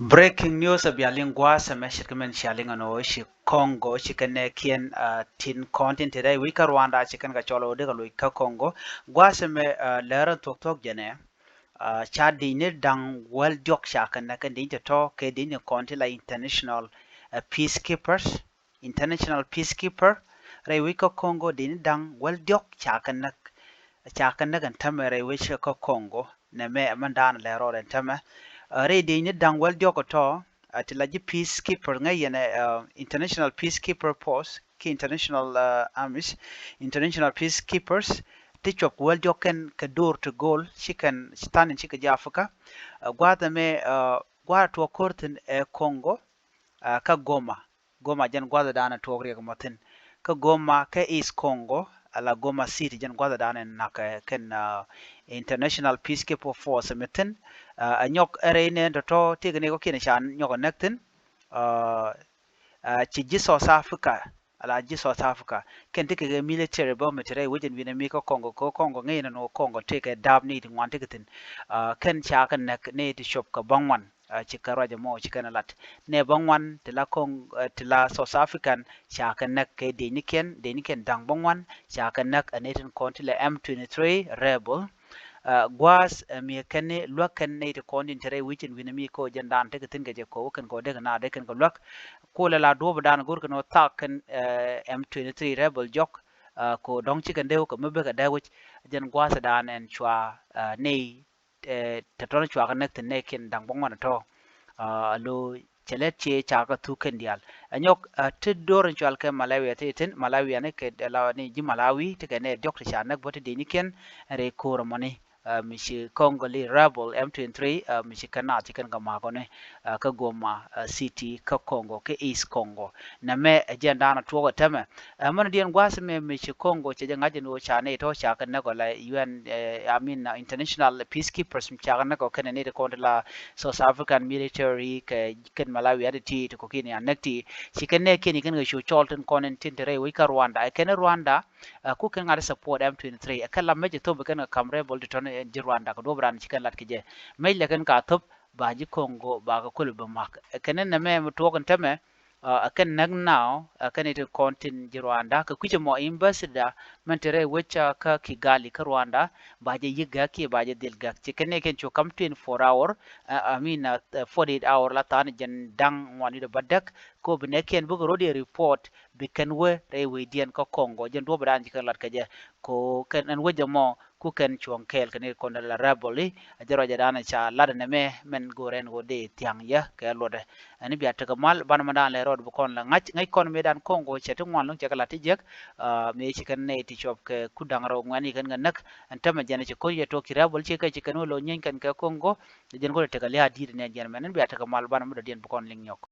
Breaking news of Bialingua Semeshikamen Shalingano shi Congo chicken kien tin content today we ka Rwanda chicken ka cholo de ka Congo gwaseme lera tok jene chadi ne dang well jok shakan na kan din to ke din content la international peacekeeper re we ka Congo din dang well jok shakan na kan tamere we shi ka Congo ne me mandan lero den tama re ni dang well joko to at la peacekeeper ngay international peacekeeper post ki international armies international peacekeepers tichok well joken ka door to goal chicken stand in chika Africa gwa me gwa to korten Congo ka Goma jan gwa dana to riya matin ka Goma ka East Congo ala Goma City jan gwa dana naka ken international peacekeeper force metin anyok ere ne to tigane ko kin shan nyoko nektin ci ji South Africa ala ji South Africa ken tike military bomb tere wujin wina mi ko Congo ngai no Congo tike dab ni tin wan tike tin ken cha kan nek ne ti shop ka bangwan ci karaja mo ci kana lat ne bangwan tila tila South African cha kan nek ke de ni ken dang bangwan cha kan nek anetin kontile M23 rebel gwas mi kenne luak kenne to kondin tere wichin wina mi ko jandan te tin ge ko kan ko de na de kan ko luak ko la do dan gur kan ta kan M23 rebel jok ko dong chi kan de ko mebe ka da wich jan gwas dan en chwa nei te ton chwa kan nek ne ken dang bong wan to lo chelet che cha ka tu ken dial anyok te dorin chwal ke Malawi te tin Malawi ne ke la ni ji Malawi te ne jok te cha nak bote de ni ken re ko mani mishi Congolese rebel M23 mishi kana chicken ka magone ka Goma city ka Congo ka East Congo na me agenda na tuwa teme man dien gwase me mishi Congo che ngaje no chane to cha kan ko la UN I mean international peacekeepers cha kan ko kan ne ko la South African military ka ken Malawi aditi to ko kini anekti chicken ne kini kan shu cholton konen tintere we ka Rwanda ken Rwanda ku kan ngada support M23 akalla meje to be kan kamre bol ton ji Rwanda ko dobran chicken lat kije mai le kan ka top ba ji Congo ba ka kul be mak kenen na me to kan teme akan nag now akan ite kontin ji Rwanda ka kuche mo ambassador mentere wecha ka Kigali ka Rwanda ba je yiga ki ba je dilga chicken ne ken cho kam 24 hour I mean 48 hour la tan jen dang wani de badak ko bene ken bu rodi report bi ken we re we dien ko Congo jen do bran ji kan lat ka je ko ken an we mo ku ken chuang kel ken ko la raboli ajaro jadana cha lada ne me men goren go de tiang ya ke lode ani biya ta kamal ban madan le rod bu kon la ngai kon medan Congo che to ngwan lung che kala ti jek me chi kan ne ti chop ke kudang ro ngani kan nganak antama jana che ko ye to ki rabol che ka chi kan lo nyen kan ka Congo jen go te kala di ne jen men biya ta kamal ban madan bu kon ling yok